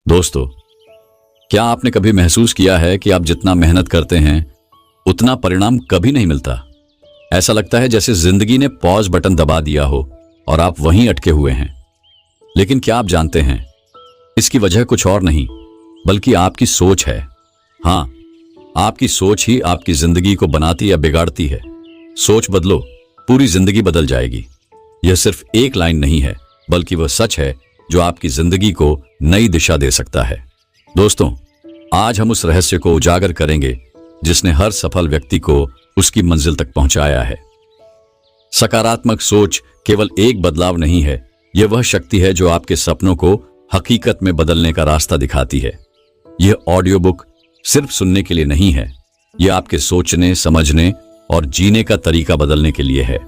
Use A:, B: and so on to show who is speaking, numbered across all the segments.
A: दोस्तों, क्या आपने कभी महसूस किया है कि आप जितना मेहनत करते हैं उतना परिणाम कभी नहीं मिलता। ऐसा लगता है जैसे जिंदगी ने पॉज बटन दबा दिया हो और आप वहीं अटके हुए हैं। लेकिन क्या आप जानते हैं, इसकी वजह कुछ और नहीं बल्कि आपकी सोच है। हाँ, आपकी सोच ही आपकी जिंदगी को बनाती या बिगाड़ती है। सोच बदलो, पूरी जिंदगी बदल जाएगी। यह सिर्फ एक लाइन नहीं है बल्कि वह सच है जो आपकी जिंदगी को नई दिशा दे सकता है। दोस्तों, आज हम उस रहस्य को उजागर करेंगे जिसने हर सफल व्यक्ति को उसकी मंजिल तक पहुंचाया है। सकारात्मक सोच केवल एक बदलाव नहीं है, यह वह शक्ति है जो आपके सपनों को हकीकत में बदलने का रास्ता दिखाती है। यह ऑडियो बुक सिर्फ सुनने के लिए नहीं है, यह आपके सोचने, समझने और जीने का तरीका बदलने के लिए है।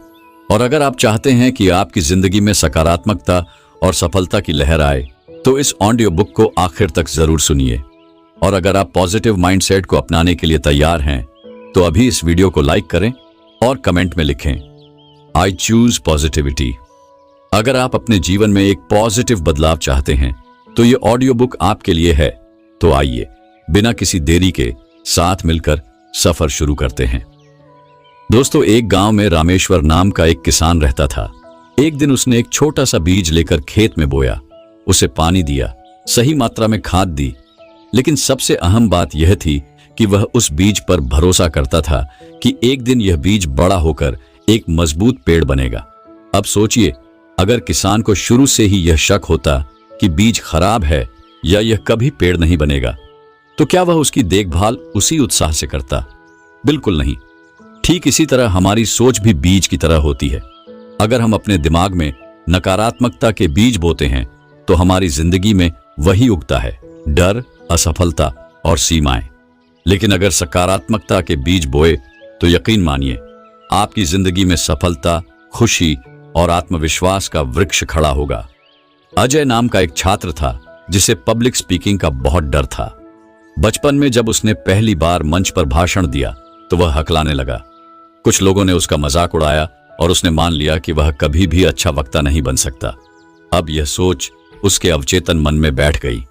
A: और अगर आप चाहते हैं कि आपकी जिंदगी में सकारात्मकता और सफलता की लहर आए, तो इस ऑडियो बुक को आखिर तक जरूर सुनिए। और अगर आप पॉजिटिव माइंडसेट को अपनाने के लिए तैयार हैं, तो अभी इस वीडियो को लाइक करें और कमेंट में लिखें, आई चूज पॉजिटिविटी। अगर आप अपने जीवन में एक पॉजिटिव बदलाव चाहते हैं, तो ये ऑडियो बुक आपके लिए है। तो आइए बिना किसी देरी के साथ मिलकर सफर शुरू करते हैं। दोस्तों, एक गांव में रामेश्वर नाम का एक किसान रहता था। एक दिन उसने एक छोटा सा बीज लेकर खेत में बोया, उसे पानी दिया, सही मात्रा में खाद दी। लेकिन सबसे अहम बात यह थी कि वह उस बीज पर भरोसा करता था कि एक दिन यह बीज बड़ा होकर एक मजबूत पेड़ बनेगा। अब सोचिए, अगर किसान को शुरू से ही यह शक होता कि बीज खराब है या यह कभी पेड़ नहीं बनेगा, तो क्या वह उसकी देखभाल उसी उत्साह से करता? बिल्कुल नहीं। ठीक इसी तरह हमारी सोच भी बीज की तरह होती है। अगर हम अपने दिमाग में नकारात्मकता के बीज बोते हैं, तो हमारी जिंदगी में वही उगता है, डर, असफलता और सीमाएं। लेकिन अगर सकारात्मकता के बीज बोए, तो यकीन मानिए, आपकी जिंदगी में सफलता, खुशी और आत्मविश्वास का वृक्ष खड़ा होगा। अजय नाम का एक छात्र था जिसे पब्लिक स्पीकिंग का बहुत डर था। बचपन में जब उसने पहली बार मंच पर भाषण दिया, तो वह हकलाने लगा। कुछ लोगों ने उसका मजाक उड़ाया और उसने मान लिया कि वह कभी भी अच्छा वक्ता नहीं बन सकता। अब यह सोच उसके अवचेतन मन में बैठ गई।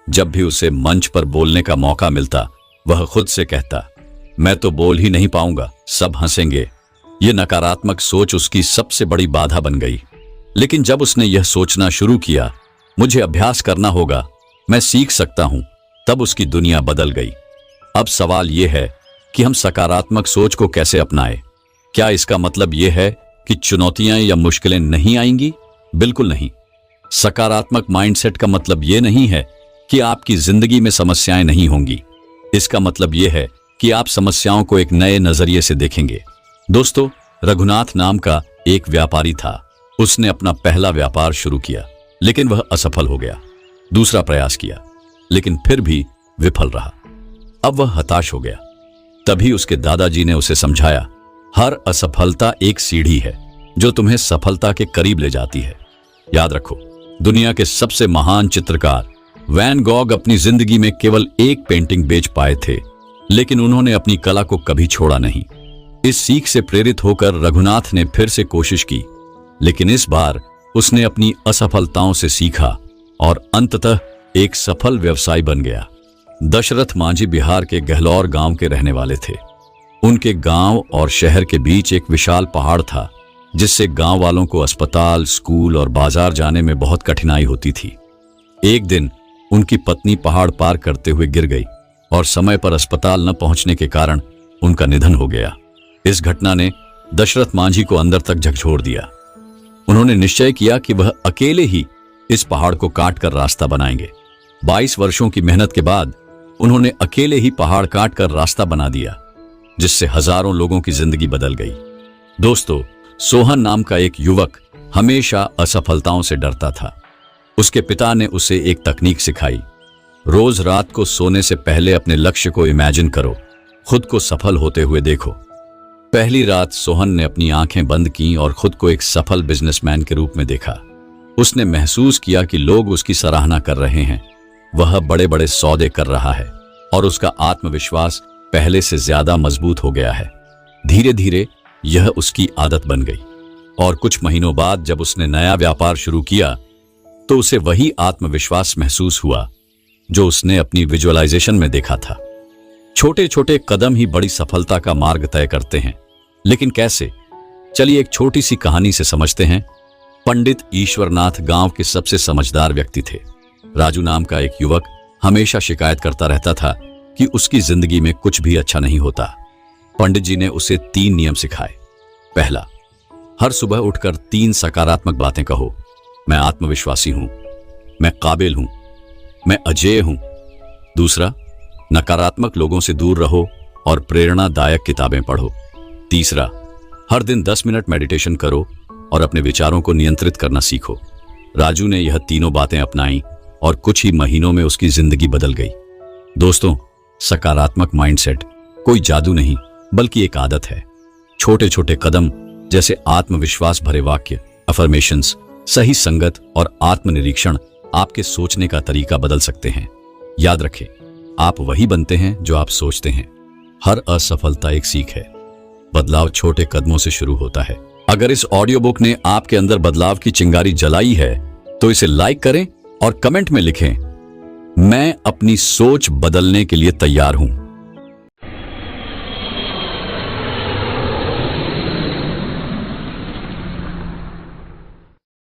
A: जब भी उसे मंच पर बोलने का मौका मिलता, वह खुद से कहता, मैं तो बोल ही नहीं पाऊंगा, सब हंसेंगे। यह नकारात्मक सोच उसकी सबसे बड़ी बाधा बन गई। लेकिन जब उसने यह सोचना शुरू किया, मुझे अभ्यास करना होगा, मैं सीख सकता हूं, तब उसकी दुनिया बदल गई। अब सवाल यह है कि हम सकारात्मक सोच को कैसे अपनाएं? क्या इसका मतलब यह है कि चुनौतियां या मुश्किलें नहीं आएंगी? बिल्कुल नहीं। सकारात्मक माइंडसेट का मतलब यह नहीं है कि आपकी जिंदगी में समस्याएं नहीं होंगी। इसका मतलब यह है कि आप समस्याओं को एक नए नजरिए से देखेंगे। दोस्तों, रघुनाथ नाम का एक व्यापारी था। उसने अपना पहला व्यापार शुरू किया, लेकिन वह असफल हो गया। दूसरा प्रयास किया, लेकिन फिर भी विफल रहा। अब वह हताश हो गया। तभी उसके दादाजी ने उसे समझाया, हर असफलता एक सीढ़ी है जो तुम्हें सफलता के करीब ले जाती है। याद रखो, दुनिया के सबसे महान चित्रकार वैन गॉग अपनी जिंदगी में केवल एक पेंटिंग बेच पाए थे, लेकिन उन्होंने अपनी कला को कभी छोड़ा नहीं। इस सीख से प्रेरित होकर रघुनाथ ने फिर से कोशिश की, लेकिन इस बार उसने अपनी असफलताओं से सीखा और अंततः एक सफल व्यवसायी बन गया। दशरथ मांझी बिहार के गहलौर गांव के रहने वाले थे। उनके गांव और शहर के बीच एक विशाल पहाड़ था, जिससे गांव वालों को अस्पताल, स्कूल और बाजार जाने में बहुत कठिनाई होती थी। एक दिन उनकी पत्नी पहाड़ पार करते हुए गिर गई और समय पर अस्पताल न पहुंचने के कारण उनका निधन हो गया। इस घटना ने दशरथ मांझी को अंदर तक झकझोर दिया। उन्होंने निश्चय किया कि वह अकेले ही इस पहाड़ को काट कर रास्ता बनाएंगे। 22 वर्षों की मेहनत के बाद उन्होंने अकेले ही पहाड़ काट कर रास्ता बना दिया, जिससे हजारों लोगों की जिंदगी बदल गई। दोस्तों, सोहन नाम का एक युवक हमेशा असफलताओं से डरता था। उसके पिता ने उसे एक तकनीक सिखाई। रोज रात को सोने से पहले अपने लक्ष्य को इमेजिन करो, खुद को सफल होते हुए देखो। पहली रात सोहन ने अपनी आंखें बंद की और खुद को एक सफल बिजनेसमैन के रूप में देखा। उसने महसूस किया कि लोग उसकी सराहना कर रहे हैं, वह बड़े बड़े सौदे कर रहा है और उसका आत्मविश्वास पहले से ज्यादा मजबूत हो गया है। धीरे धीरे यह उसकी आदत बन गई और कुछ महीनों बाद जब उसने नया व्यापार शुरू किया, तो उसे वही आत्मविश्वास महसूस हुआ जो उसने अपनी विजुअलाइजेशन में देखा था। छोटे छोटे कदम ही बड़ी सफलता का मार्ग तय करते हैं, लेकिन कैसे? चलिए एक छोटी सी कहानी से समझते हैं। पंडित ईश्वरनाथ गांव के सबसे समझदार व्यक्ति थे। राजू नाम का एक युवक हमेशा शिकायत करता रहता था कि उसकी जिंदगी में कुछ भी अच्छा नहीं होता। पंडित जी ने उसे 3 नियम सिखाए। पहला, हर सुबह उठकर 3 सकारात्मक बातें कहो। मैं आत्मविश्वासी हूं, मैं काबिल हूं, मैं अजेय हूं। दूसरा, नकारात्मक लोगों से दूर रहो और प्रेरणादायक किताबें पढ़ो। तीसरा, हर दिन 10 मिनट मेडिटेशन करो और अपने विचारों को नियंत्रित करना सीखो। राजू ने यह तीनों बातें अपनाई और कुछ ही महीनों में उसकी जिंदगी बदल गई। दोस्तों, सकारात्मक माइंडसेट कोई जादू नहीं, बल्कि एक आदत है। छोटे छोटे कदम जैसे आत्मविश्वास भरे वाक्य, अफर्मेशंस, सही संगत और आत्मनिरीक्षण आपके सोचने का तरीका बदल सकते हैं। याद रखें, आप वही बनते हैं जो आप सोचते हैं। हर असफलता एक सीख है। बदलाव छोटे कदमों से शुरू होता है। अगर इस ऑडियो बुक ने आपके अंदर बदलाव की चिंगारी जलाई है तो इसे लाइक करें और कमेंट में लिखें, मैं अपनी सोच बदलने के लिए तैयार हूं।